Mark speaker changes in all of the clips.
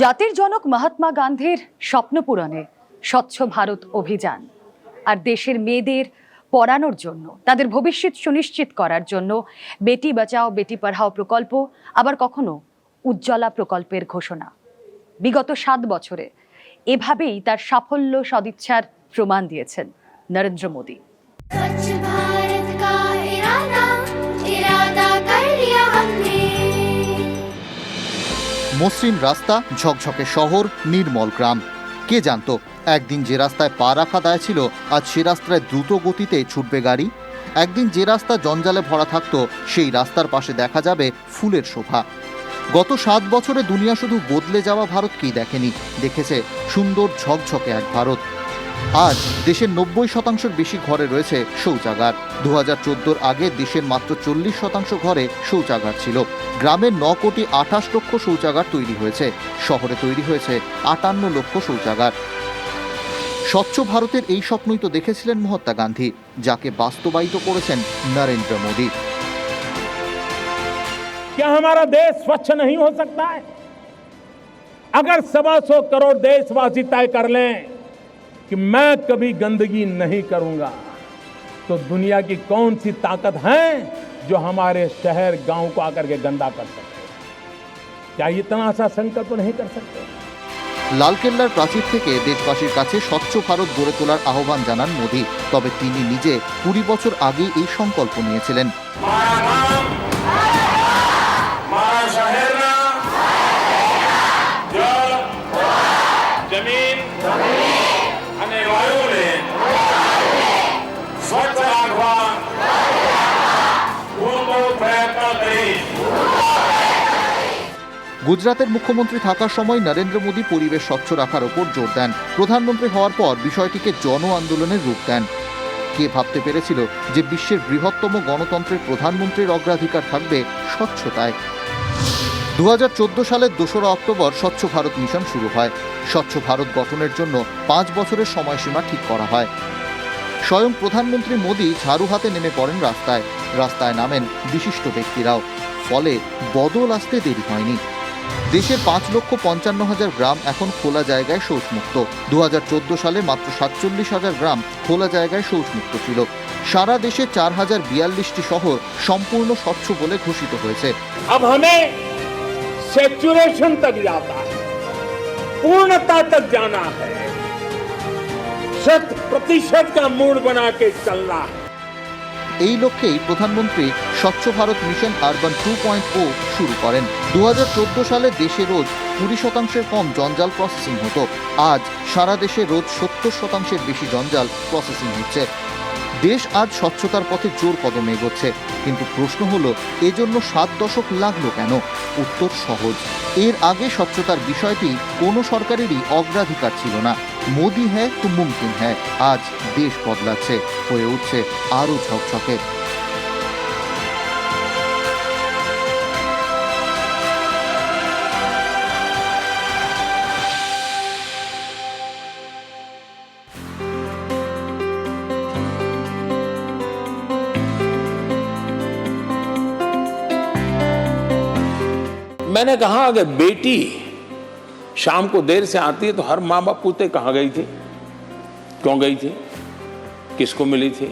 Speaker 1: জাতির জনক মহাত্মা গান্ধীর স্বপ্ন পূরণে স্বচ্ছ ভারত অভিযান আর দেশের মেয়েদের পড়ানোর জন্য তাদের ভবিষ্যৎ সুনিশ্চিত করার জন্য বেটি বাঁচাও বেটি পড়াও প্রকল্প, আবার কখনো উজ্জ্বলা প্রকল্পের ঘোষণা। বিগত 7 বছরে এভাবেই তার সাফল্য সদিচ্ছার প্রমাণ দিয়েছেন নরেন্দ্র মোদী।
Speaker 2: মসৃণ রাস্তা, ঝকঝকে শহর, নির্মল গ্রাম। কে জানতো একদিন যে রাস্তায় পা রাখা দায় ছিল, আজ সে রাস্তায় দ্রুত গতিতে ছুটবে গাড়ি। একদিন যে রাস্তা জঞ্জালে ভরা থাকতো, সেই রাস্তার পাশে দেখা যাবে ফুলের শোভা। গত 7 বছরে দুনিয়া শুধু বদলে যাওয়া ভারতকেই দেখেনি, দেখেছে সুন্দর ঝকঝকে এক ভারত। আজ দেশের 90% বেশি ঘরে রয়েছে শৌচাগার। 2014-র আগে দেশের মাত্র 40% ঘরে শৌচাগার ছিল। গ্রামের 9 কোটি 28 লক্ষ শৌচাগার তৈরি হয়েছে, শহরে তৈরি হয়েছে 58 লক্ষ শৌচাগার। স্বচ্ছ ভারতের এই স্বপ্নই তো দেখেছিলেন মহাত্মা গান্ধী, যাকে বাস্তবায়িত করেছেন নরেন্দ্র মোদী।
Speaker 3: क्या हमारा देश स्वच्छ नहीं हो सकता है? अगर 125 करोड़ देशवासी तय कर लें कि मैं कभी गंदगी नहीं करूंगा, तो दुनिया की कौन सी ताकत है जो हमारे शहर गांव को आकर के गंदा कर सके? क्या इतना सा संकल्प नहीं कर सकते?
Speaker 2: লালকেল্লার প্রাচীর থেকে দেশবাসীর কাছে স্বচ্ছ ভারত গড়ে তোলার আহ্বান জানান মোদী। তবে তিনি নিজে 20 বছর আগে এই সংকল্প নিয়েছিলেন। গুজরাতের মুখ্যমন্ত্রী থাকার সময় নরেন্দ্র মোদী পরিবেশ স্বচ্ছ রাখার ওপর জোর দেন। প্রধানমন্ত্রী হওয়ার পর বিষয়টিকে জন আন্দোলনের রূপ দেন। কে ভাবতে পেরেছিল যে বিশ্বের বৃহত্তম গণতন্ত্রের প্রধানমন্ত্রীর অগ্রাধিকার থাকবে স্বচ্ছতায়। 2014 সালের 2রা অক্টোবর স্বচ্ছ ভারত মিশন শুরু হয়। স্বচ্ছ ভারত গঠনের জন্য 5 বছরের সময়সীমা ঠিক করা হয়। স্বয়ং প্রধানমন্ত্রী মোদী ঝাড়ু হাতে নেমে পড়েন রাস্তায়। রাস্তায় নামেন বিশিষ্ট ব্যক্তিরাও। ফলে বদল আসতে দেরি হয়নি। দেশের 5,55,000 গ্রাম এখন খোলা জায়গায় শৌচমুক্ত। 2014 সালে মাত্র 47,000 গ্রাম খোলা জায়গায় শৌচমুক্ত ছিল। সারা দেশে 4,042টি শহর সম্পূর্ণ স্বচ্ছ বলে ঘোষিত হয়েছে।
Speaker 3: अब हमें सैचुरेशन तक जाता है, पूर्णता तक जाना है, 100% का मूड बना के चलना है।
Speaker 2: এই লক্ষ্যেই প্রধানমন্ত্রী স্বচ্ছ ভারত মিশন আরবান 2.0 শুরু করেন। 2014 সালে দেশে রোজ 20% কম জঞ্জাল প্রসেসিং হতো। আজ সারা দেশে রোজ 70% বেশি জঞ্জাল প্রসেসিং হচ্ছে। দেশ আজ স্বচ্ছতার পথে জোর কদমে এগোচ্ছে। কিন্তু প্রশ্ন হলো, এজন্য 7 দশক লাগলো কেন? উত্তর সহজ। এর আগে স্বচ্ছতার বিষয়টি কোনো সরকারেরই অগ্রাধিকার ছিল না। মোদি হ্যায় তো মুমকিন হ্যায়। আজ দেশ বদলাচ্ছে, হয়ে উঠছে আরো ঝকঝকে।
Speaker 3: मैंने कहा अगर बेटी शाम को देर से आती है तो हर माँ बाप पूछते कहाँ गई थी, क्यों गई थी, किसको मिली थी।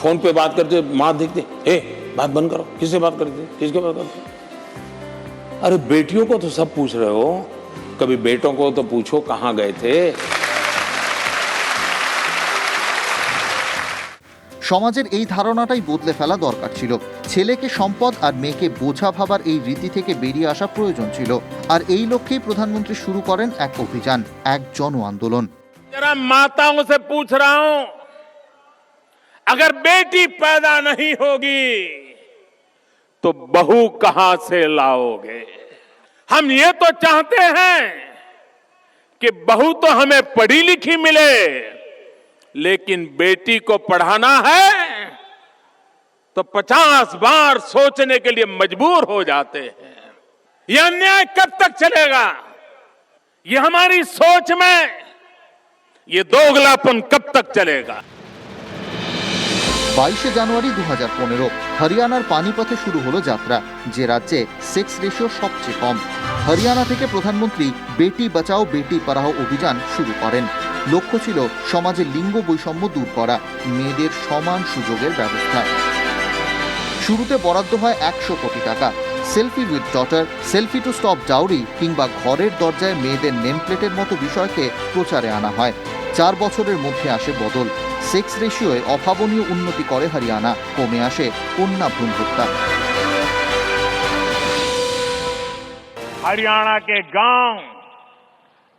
Speaker 3: फोन पे बात करते माँ देखते, हे बात बंद करो, किससे बात करते, किसके बात करते। अरे बेटियों को तो सब पूछ रहे हो, कभी बेटों को तो पूछो कहाँ गए थे।
Speaker 2: সমাজের এই ধারণাটাই বদলে ফেলা দরকার ছিল। ছেলেকে সম্পদ আর মেয়েকে বোঝা ভাবার এই রীতি থেকে বেরিয়ে আসা প্রয়োজন ছিল। আর এই লক্ষ্যেই প্রধানমন্ত্রী শুরু করেন এক অভিযান, এক জন আন্দোলন।
Speaker 3: जरा माताओं से पूछ रहा हूं, अगर बेटी पैदा नहीं होगी तो बहू कहां से लाओगे? हम ये तो चाहते हैं कि बहू तो हमें पढ़ी लिखी मिले, लेकिन बेटी को पढ़ाना है तो 50 बार सोचने के लिए मजबूर हो जाते हैं। यह अन्याय कब तक चलेगा? ये हमारी सोच में ये दोगलापन कब तक चलेगा?
Speaker 2: 22 জানুয়ারি 2015 হরিয়ানার পানিপথে শুরু হলো যাত্রা, যে রাজ্যে সেক্স রেশিও সবচেয়ে কম। হরিয়ানা থেকে প্রধানমন্ত্রী বেটি বাঁচাও বেটি পড়াও অভিযান শুরু করেন। লক্ষ্য ছিল সমাজে লিঙ্গ বৈষম্য দূর করা, মেয়েদের সমান সুযোগের ব্যবস্থা। শুরুতে বরাদ্দ হয় 100 কোটি টাকা। Selfie with daughter, selfie to stop dowry কিংবা ঘরের দরজায় মেয়েদের নেম প্লেটের মতো বিষয়কে প্রচারে আনা হয়। 4 বছরের মধ্যে আসে বদল। সেক্স রেশিওয়ে অভাবনীয় উন্নতি করে হরিয়ানা, কমে আসে কন্যা ভ্রূণ হত্যা।
Speaker 3: हरियाणा के गांव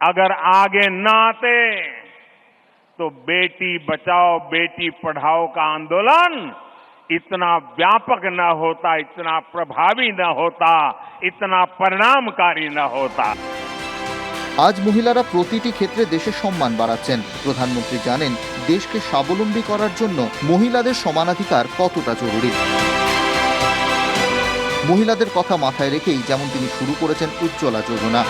Speaker 3: अगर आगे न आते तो बेटी बचाओ बेटी पढ़ाओ का आंदोलन इतना व्यापक न होता, इतना प्रभावी न होता, इतना परिणामकारी न होता।
Speaker 2: আজ মহিলারা প্রতিটি ক্ষেত্রে দেশের সম্মান বাড়াচ্ছেন। প্রধানমন্ত্রী জানেন দেশকে স্বাবলম্বী করার জন্য মহিলাদের সমানাধিকার কতটা জরুরি। মহিলাদের কথা মাথায় রেখেই যেমন তিনি শুরু করেছেন উজ্জ্বলা যোজনা।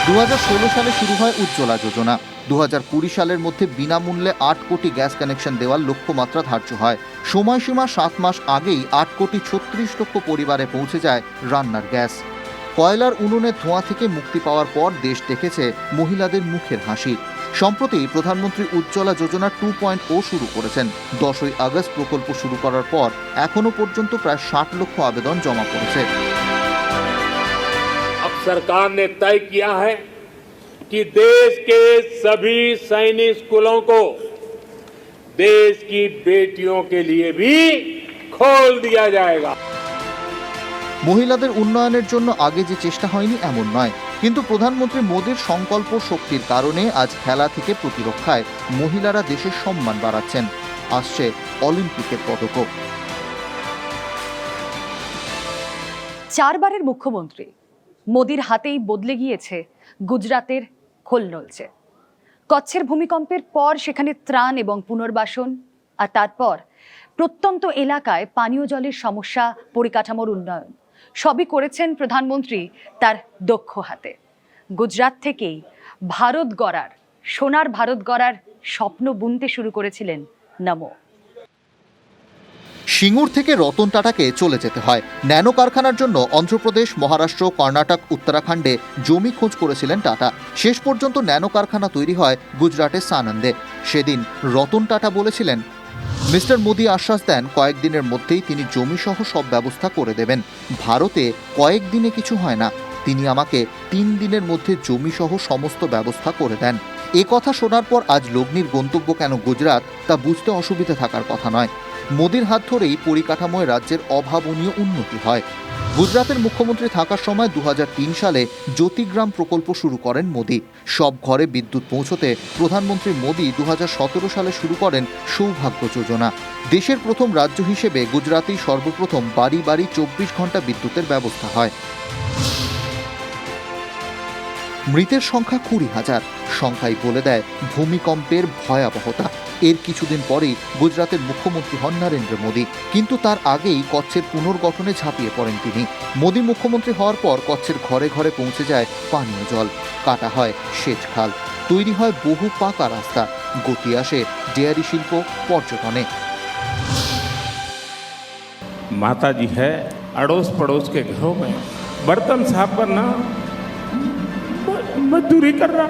Speaker 2: 2016 সালে শুরু হয় উজ্জ্বলা যোজনা। 2020 সালের মধ্যে বিনামূল্যে 8 কোটি গ্যাস কানেকশন দেওয়ার লক্ষ্যমাত্রা ধার্য হয়। সময়সীমা 7 মাস আগেই 8 কোটি 36 লক্ষ পরিবারে পৌঁছে যায় রান্নার গ্যাস। কয়লার উনুনের ধোঁয়া থেকে মুক্তি পাওয়ার পর দেশ দেখেছে মহিলাদের মুখের হাসি। সম্প্রতি প্রধানমন্ত্রী উজ্জ্বলা যোজনা 2.0 শুরু করেছেন। 10ই আগস্ট প্রকল্প শুরু করার পর এখনো পর্যন্ত প্রায় 60 লক্ষ আবেদন জমা পড়েছে।
Speaker 3: अब सरकार ने तय किया है कि देश के सभी सैनिक स्कूलों को देश की बेटियों के लिए भी खोल दिया जाएगा।
Speaker 2: মহিলাদের উন্নয়নের জন্য আগে যে চেষ্টা হয়নি এমন নয়, কিন্তু প্রধানমন্ত্রী মোদীর সংকল্প শক্তির কারণে আজ খেলা থেকে প্রতিরক্ষায় মহিলারা দেশের সম্মান বাড়াচ্ছেন। আসছে অলিম্পিকের পদকও।
Speaker 1: 4 বারের মুখ্যমন্ত্রী মোদির হাতেই বদলে গিয়েছে গুজরাতের খোল নলছে। কচ্ছের ভূমিকম্পের পর সেখানে ত্রাণ এবং পুনর্বাসন, আর তারপর প্রত্যন্ত এলাকায় পানীয় জলের সমস্যা, পরিকাঠামোর উন্নয়ন সবই করেছেন প্রধানমন্ত্রী তার দক্ষ হাতে। গুজরাট থেকেই ভারত গড়ার, সোনার ভারত গড়ার স্বপ্ন বুনতে শুরু করেছিলেন নমো।
Speaker 2: সিঙ্গুর থেকে রতন টাটাকে চলে যেতে হয়। ন্যানো কারখানার জন্য অন্ধ্রপ্রদেশ, মহারাষ্ট্র, কর্ণাটক, উত্তরাখণ্ডে জমি খোঁজ করেছিলেন টাটা। শেষ পর্যন্ত ন্যানো কারখানা তৈরি হয় গুজরাটের সানন্দে। সেদিন রতন টাটা বলেছিলেন, মিস্টার মোদি আশ্বাস দেন কয়েকদিনের মধ্যেই তিনি জমিসহ সব ব্যবস্থা করে দেবেন। ভারতে কয়েকদিনে কিছু হয় না, তিনি আমাকে 3 দিনের মধ্যে জমিসহ সমস্ত ব্যবস্থা করে দেন। এ কথা শোনার পর আজ লগ্নির গন্তব্য কেন গুজরাট তা বুঝতে অসুবিধা থাকার কথা নয়। মোদির হাত ধরেই পরিকাঠামোয় রাজ্যের অভাবনীয় উন্নতি হয়। গুজরাতের মুখ্যমন্ত্রী থাকার সময় 2003 সালে জ্যোতিগ্রাম প্রকল্প শুরু করেন মোদি। সব ঘরে বিদ্যুৎ পৌঁছতে প্রধানমন্ত্রী মোদি 2017 সালে শুরু করেন সৌভাগ্য যোজনা। দেশের প্রথম রাজ্য হিসেবে গুজরাতেই সর্বপ্রথম বাড়ি বাড়ি 24 ঘন্টা বিদ্যুতের ব্যবস্থা হয়। মৃতের সংখ্যা 20,000। সংখ্যাই বলে দেয় ভূমিকম্পের ভয়াবহতা। এর কিছুদিন পরেই গুজরাতের মুখ্যমন্ত্রী হন নরেন্দ্র মোদী, কিন্তু তার আগেই কচ্ছের পুনর্গঠনে ঝাঁপিয়ে পড়েন তিনি। মোদী মুখ্যমন্ত্রী হওয়ার পর কচ্ছের ঘরে ঘরে পৌঁছে যায় পানীয় জল, কাটা হয় সেচ খাল, তৈরি হয় বহু পাকা রাস্তা, গতি আসে ডেয়ারি শিল্প, পর্যটনে।
Speaker 4: माता जी है अड़ोस पड़ोस के घरों में बर्तन साफ करना, मजदूरी करना।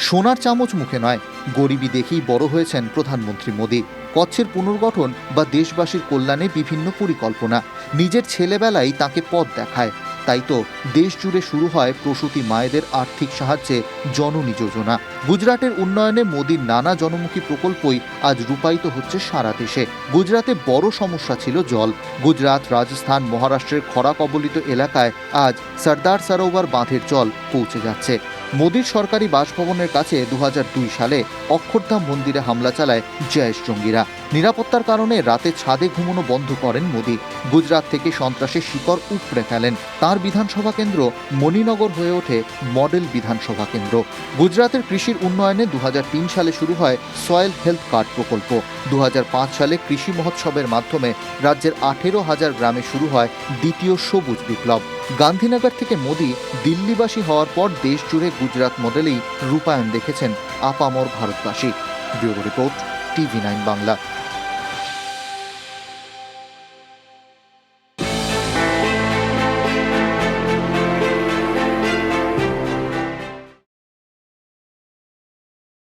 Speaker 2: সোনার চামচ মুখে নয়, গরিবি দেখেই বড় হয়েছেন প্রধানমন্ত্রী মোদী। কচ্ছের পুনর্গঠন বা দেশবাসীর কল্যাণে বিভিন্ন পরিকল্পনা নিজের ছেলেবেলায় তাকে পথ দেখায়। তাই তো দেশ জুড়ে শুরু হয় প্রসূতি মায়েদের আর্থিক সাহায্যে জননী যোজনা। গুজরাটের উন্নয়নে মোদীর নানা জনমুখী প্রকল্পই আজ রূপায়িত হচ্ছে সারা দেশে। গুজরাতে বড় সমস্যা ছিল জল। গুজরাট, রাজস্থান, মহারাষ্ট্রের খরা কবলিত এলাকায় আজ সর্দার সরোবর বাঁধের জল পৌঁছে যাচ্ছে। মোদীর সরকারি বাসভবনের কাছে 2002 সালে অক্ষরধাম মন্দিরে হামলা চালায় জয়েশ জঙ্গিরা। নিরাপত্তার কারণে রাতে ছাদে ঘুমানো বন্ধ করেন মোদী। গুজরাট থেকে সন্ত্রাসের শিকড় উপড়ে ফেলেন। তার বিধানসভা কেন্দ্র মণিনগর হয়ে ওঠে মডেল বিধানসভা কেন্দ্র। গুজরাতের কৃষির উন্নয়নে 2003 সালে শুরু হয় সয়েল হেলথ কার্ড প্রকল্প। 2005 সালে কৃষি মহোৎসবের মাধ্যমে রাজ্যের 18,000 গ্রামে শুরু হয় দ্বিতীয় সবুজ বিপ্লব। গান্ধীনগর থেকে মোদী দিল্লিবাসী হওয়ার পর দেশ জুড়ে গুজরাট মডেলেই রূপায়ণ দেখেছেন আপামর ভারতবাসী। Bureau report, TV9 Bangla.